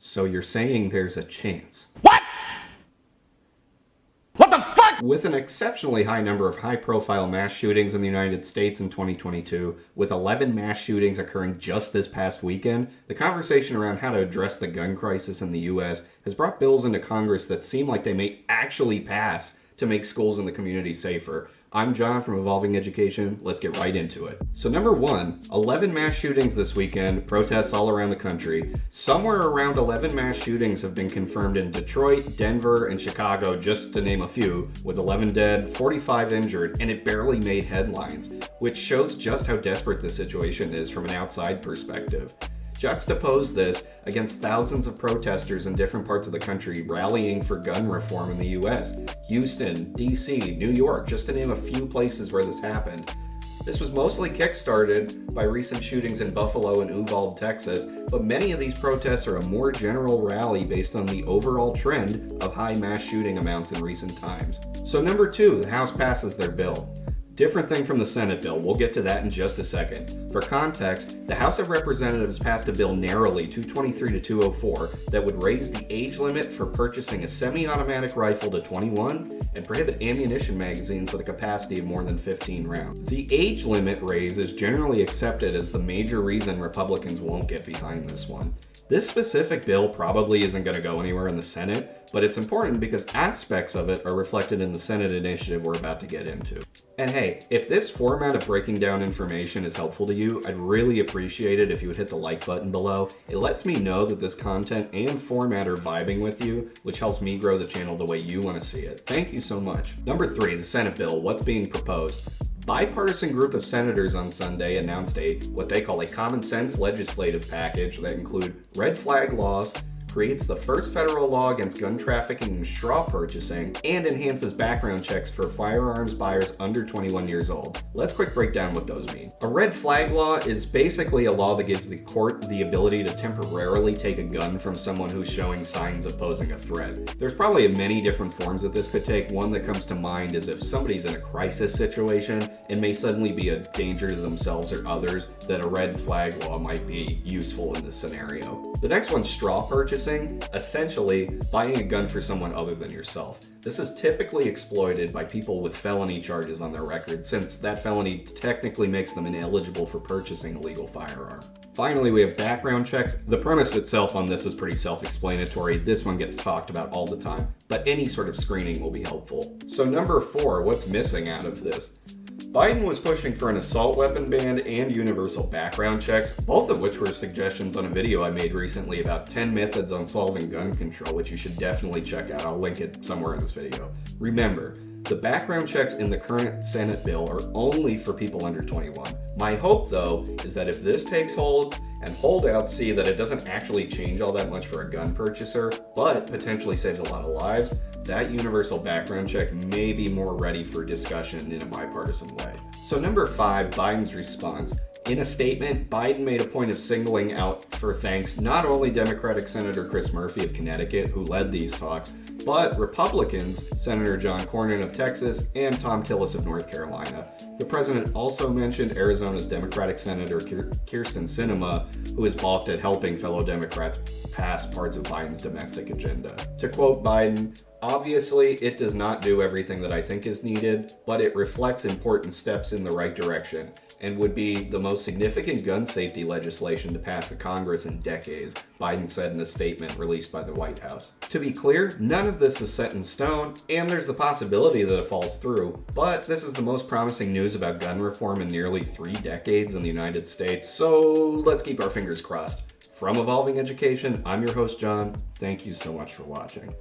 So you're saying there's a chance? What? What the fuck? With an exceptionally high number of high-profile mass shootings in the United States in 2022, with 11 mass shootings occurring just this past weekend, the conversation around how to address the gun crisis in the U.S. has brought bills into Congress that seem like they may actually pass to make schools and the community safer. I'm John from Evolving Education. Let's get right into it. So number one, 11 mass shootings this weekend, protests all around the country. Somewhere around 11 mass shootings have been confirmed in Detroit, Denver, and Chicago, just to name a few, with 11 dead, 45 injured, and it barely made headlines, which shows just how desperate the situation is from an outside perspective. Juxtapose this against thousands of protesters in different parts of the country rallying for gun reform in the US. Houston, DC, New York, just to name a few places where this happened. This was mostly kickstarted by recent shootings in Buffalo and Uvalde, Texas, but many of these protests are a more general rally based on the overall trend of high mass shooting amounts in recent times. So number two, the House passes their bill. Different thing from the Senate bill. We'll get to that in just a second. For context, the House of Representatives passed a bill narrowly, 223 to 204, that would raise the age limit for purchasing a semi-automatic rifle to 21 and prohibit ammunition magazines with a capacity of more than 15 rounds. The age limit raise is generally accepted as the major reason Republicans won't get behind this one. This specific bill probably isn't going to go anywhere in the Senate, but it's important because aspects of it are reflected in the Senate initiative we're about to get into. And hey, if this format of breaking down information is helpful to you, I'd really appreciate it if you would hit the like button below. It lets me know that this content and format are vibing with you, which helps me grow the channel the way you want to see it. Thank you so much. Number three, the Senate bill. What's being proposed? Bipartisan group of senators on Sunday announced what they call a common sense legislative package that include red flag laws, creates the first federal law against gun trafficking and straw purchasing, and enhances background checks for firearms buyers under 21 years old. Let's quick break down what those mean. A red flag law is basically a law that gives the court the ability to temporarily take a gun from someone who's showing signs of posing a threat. There's probably many different forms that this could take. One that comes to mind is if somebody's in a crisis situation and may suddenly be a danger to themselves or others, that a red flag law might be useful in this scenario. The next one's straw purchasing. Essentially, buying a gun for someone other than yourself. This is typically exploited by people with felony charges on their record, since that felony technically makes them ineligible for purchasing a legal firearm. Finally, we have background checks. The premise itself on this is pretty self-explanatory. This one gets talked about all the time, but any sort of screening will be helpful. So number four, what's missing out of this? Biden was pushing for an assault weapon ban and universal background checks, both of which were suggestions on a video I made recently about 10 methods on solving gun control, which you should definitely check out. I'll link it somewhere in this video. Remember, the background checks in the current Senate bill are only for people under 21. My hope, though, is that if this takes hold and holdouts see that it doesn't actually change all that much for a gun purchaser, but potentially saves a lot of lives, that universal background check may be more ready for discussion in a bipartisan way. So number five, Biden's response. In a statement, Biden made a point of singling out for thanks not only Democratic Senator Chris Murphy of Connecticut, who led these talks, but Republicans, Senator John Cornyn of Texas and Tom Tillis of North Carolina. The president also mentioned Arizona's Democratic Senator Kyrsten Sinema, who has balked at helping fellow Democrats pass parts of Biden's domestic agenda. To quote Biden, "Obviously, it does not do everything that I think is needed, but it reflects important steps in the right direction and would be the most significant gun safety legislation to pass the Congress in decades," Biden said in a statement released by the White House. To be clear, none of this is set in stone, and there's the possibility that it falls through, but this is the most promising news about gun reform in nearly 3 decades in the United States, so let's keep our fingers crossed. From Evolving Education, I'm your host, John. Thank you so much for watching.